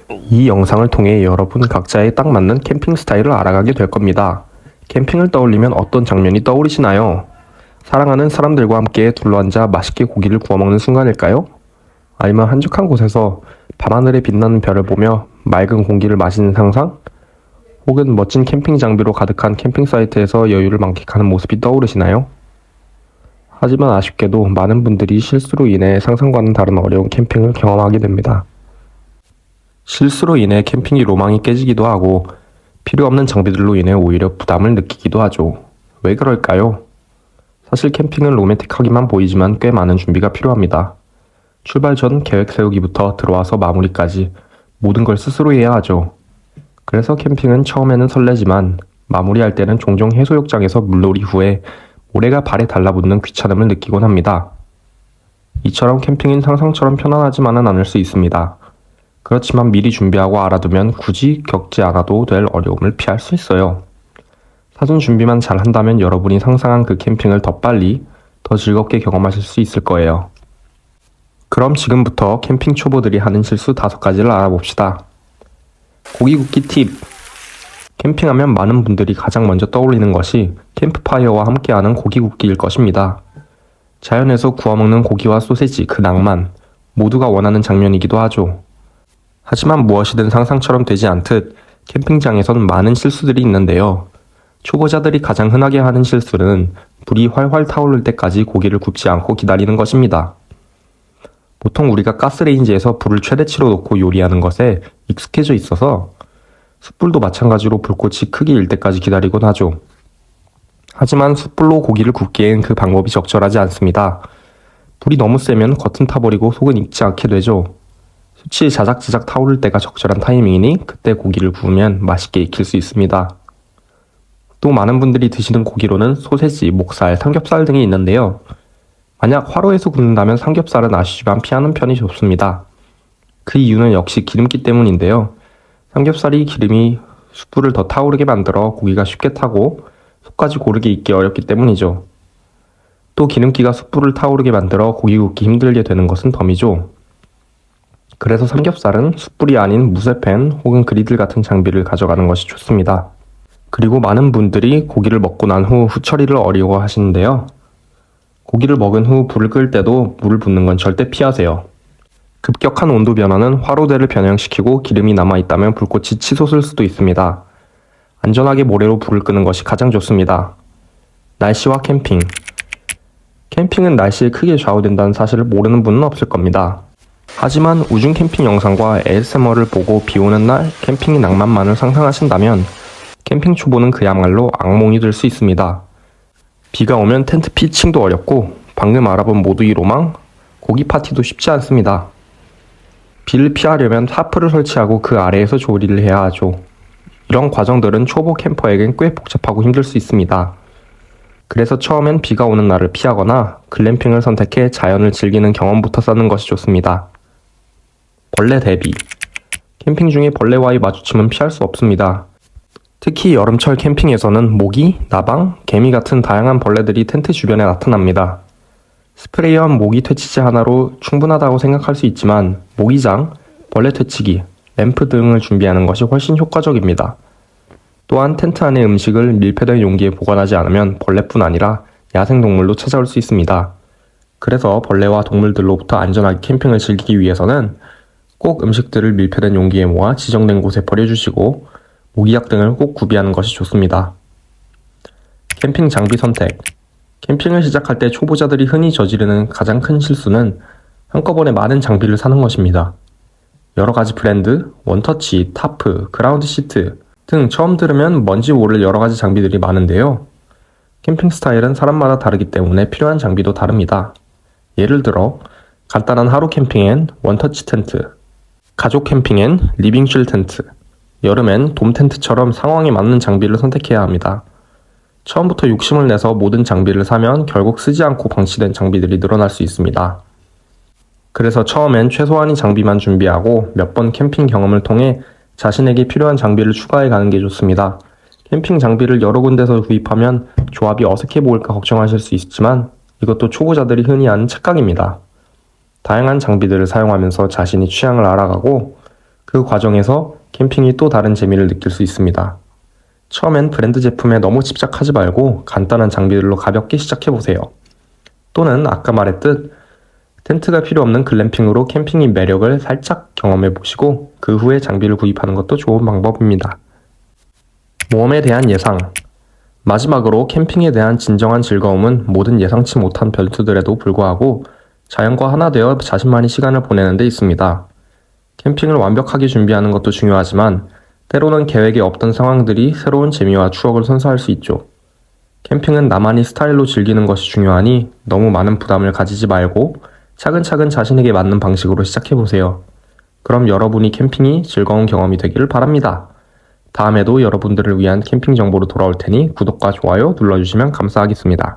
이 영상을 통해 여러분 각자에 딱 맞는 캠핑 스타일을 알아가게 될 겁니다. 캠핑을 떠올리면 어떤 장면이 떠오르시나요? 사랑하는 사람들과 함께 둘러앉아 맛있게 고기를 구워 먹는 순간일까요? 아니면 한적한 곳에서 밤하늘에 빛나는 별을 보며 맑은 공기를 마시는 상상? 혹은 멋진 캠핑 장비로 가득한 캠핑 사이트에서 여유를 만끽하는 모습이 떠오르시나요? 하지만 아쉽게도 많은 분들이 실수로 인해 상상과는 다른 어려운 캠핑을 경험하게 됩니다. 실수로 인해 캠핑의 로망이 깨지기도 하고 필요 없는 장비들로 인해 오히려 부담을 느끼기도 하죠. 왜 그럴까요? 사실 캠핑은 로맨틱하기만 보이지만 꽤 많은 준비가 필요합니다. 출발 전 계획 세우기부터 들어와서 마무리까지 모든 걸 스스로 해야 하죠. 그래서 캠핑은 처음에는 설레지만 마무리할 때는 종종 해수욕장에서 물놀이 후에 모래가 발에 달라붙는 귀찮음을 느끼곤 합니다. 이처럼 캠핑은 상상처럼 편안하지만은 않을 수 있습니다. 그렇지만 미리 준비하고 알아두면 굳이 겪지 않아도 될 어려움을 피할 수 있어요. 사전 준비만 잘 한다면 여러분이 상상한 그 캠핑을 더 빨리, 더 즐겁게 경험하실 수 있을 거예요. 그럼 지금부터 캠핑 초보들이 하는 실수 5가지를 알아봅시다. 고기 굽기 팁! 캠핑하면 많은 분들이 가장 먼저 떠올리는 것이 캠프파이어와 함께하는 고기 굽기일 것입니다. 자연에서 구워먹는 고기와 소세지, 그 낭만, 모두가 원하는 장면이기도 하죠. 하지만 무엇이든 상상처럼 되지 않듯 캠핑장에선 많은 실수들이 있는데요. 초보자들이 가장 흔하게 하는 실수는 불이 활활 타오를 때까지 고기를 굽지 않고 기다리는 것입니다. 보통 우리가 가스레인지에서 불을 최대치로 놓고 요리하는 것에 익숙해져 있어서 숯불도 마찬가지로 불꽃이 크게 일 때까지 기다리곤 하죠. 하지만 숯불로 고기를 굽기엔 그 방법이 적절하지 않습니다. 불이 너무 세면 겉은 타버리고 속은 익지 않게 되죠. 숯이 자작자작 타오를 때가 적절한 타이밍이니 그때 고기를 구우면 맛있게 익힐 수 있습니다. 또 많은 분들이 드시는 고기로는 소세지, 목살, 삼겹살 등이 있는데요. 만약 화로에서 굽는다면 삼겹살은 아시지만 피하는 편이 좋습니다. 그 이유는 역시 기름기 때문인데요. 삼겹살이 기름이 숯불을 더 타오르게 만들어 고기가 쉽게 타고 속까지 고르게 익기 어렵기 때문이죠. 또 기름기가 숯불을 타오르게 만들어 고기 굽기 힘들게 되는 것은 덤이죠. 그래서 삼겹살은 숯불이 아닌 무쇠팬 혹은 그리들 같은 장비를 가져가는 것이 좋습니다. 그리고 많은 분들이 고기를 먹고 난 후 후처리를 어려워 하시는데요. 고기를 먹은 후 불을 끌 때도 물을 붓는 건 절대 피하세요. 급격한 온도 변화는 화로대를 변형시키고 기름이 남아있다면 불꽃이 치솟을 수도 있습니다. 안전하게 모래로 불을 끄는 것이 가장 좋습니다. 날씨와 캠핑. 캠핑은 날씨에 크게 좌우된다는 사실을 모르는 분은 없을 겁니다. 하지만 우중 캠핑 영상과 ASMR을 보고 비 오는 날 캠핑의 낭만만을 상상하신다면 캠핑 초보는 그야말로 악몽이 될 수 있습니다. 비가 오면 텐트 피칭도 어렵고 방금 알아본 모두의 로망, 고기 파티도 쉽지 않습니다. 비를 피하려면 타프를 설치하고 그 아래에서 조리를 해야 하죠. 이런 과정들은 초보 캠퍼에겐 꽤 복잡하고 힘들 수 있습니다. 그래서 처음엔 비가 오는 날을 피하거나 글램핑을 선택해 자연을 즐기는 경험부터 쌓는 것이 좋습니다. 벌레 대비. 캠핑 중에 벌레와의 마주침은 피할 수 없습니다. 특히 여름철 캠핑에서는 모기, 나방, 개미 같은 다양한 벌레들이 텐트 주변에 나타납니다. 스프레이한 모기 퇴치제 하나로 충분하다고 생각할 수 있지만 모기장, 벌레 퇴치기, 램프 등을 준비하는 것이 훨씬 효과적입니다. 또한 텐트 안의 음식을 밀폐된 용기에 보관하지 않으면 벌레뿐 아니라 야생동물도 찾아올 수 있습니다. 그래서 벌레와 동물들로부터 안전하게 캠핑을 즐기기 위해서는 꼭 음식들을 밀폐된 용기에 모아 지정된 곳에 버려주시고 모기약 등을 꼭 구비하는 것이 좋습니다. 캠핑 장비 선택. 캠핑을 시작할 때 초보자들이 흔히 저지르는 가장 큰 실수는 한꺼번에 많은 장비를 사는 것입니다. 여러 가지 브랜드, 원터치, 타프, 그라운드 시트 등 처음 들으면 뭔지 모를 여러 가지 장비들이 많은데요. 캠핑 스타일은 사람마다 다르기 때문에 필요한 장비도 다릅니다. 예를 들어 간단한 하루 캠핑엔 원터치 텐트, 가족 캠핑엔 리빙실 텐트, 여름엔 돔 텐트처럼 상황에 맞는 장비를 선택해야 합니다. 처음부터 욕심을 내서 모든 장비를 사면 결국 쓰지 않고 방치된 장비들이 늘어날 수 있습니다. 그래서 처음엔 최소한의 장비만 준비하고 몇 번 캠핑 경험을 통해 자신에게 필요한 장비를 추가해 가는 게 좋습니다. 캠핑 장비를 여러 군데서 구입하면 조합이 어색해 보일까 걱정하실 수 있지만 이것도 초보자들이 흔히 하는 착각입니다. 다양한 장비들을 사용하면서 자신의 취향을 알아가고 그 과정에서 캠핑이 또 다른 재미를 느낄 수 있습니다. 처음엔 브랜드 제품에 너무 집착하지 말고 간단한 장비들로 가볍게 시작해보세요. 또는 아까 말했듯 텐트가 필요 없는 글램핑으로 캠핑의 매력을 살짝 경험해보시고 그 후에 장비를 구입하는 것도 좋은 방법입니다. 모험에 대한 예상. 마지막으로 캠핑에 대한 진정한 즐거움은 모든 예상치 못한 변수들에도 불구하고 자연과 하나 되어 자신만의 시간을 보내는 데 있습니다. 캠핑을 완벽하게 준비하는 것도 중요하지만 때로는 계획에 없던 상황들이 새로운 재미와 추억을 선사할 수 있죠. 캠핑은 나만의 스타일로 즐기는 것이 중요하니 너무 많은 부담을 가지지 말고 차근차근 자신에게 맞는 방식으로 시작해보세요. 그럼 여러분이 캠핑이 즐거운 경험이 되기를 바랍니다. 다음에도 여러분들을 위한 캠핑 정보로 돌아올 테니 구독과 좋아요 눌러주시면 감사하겠습니다.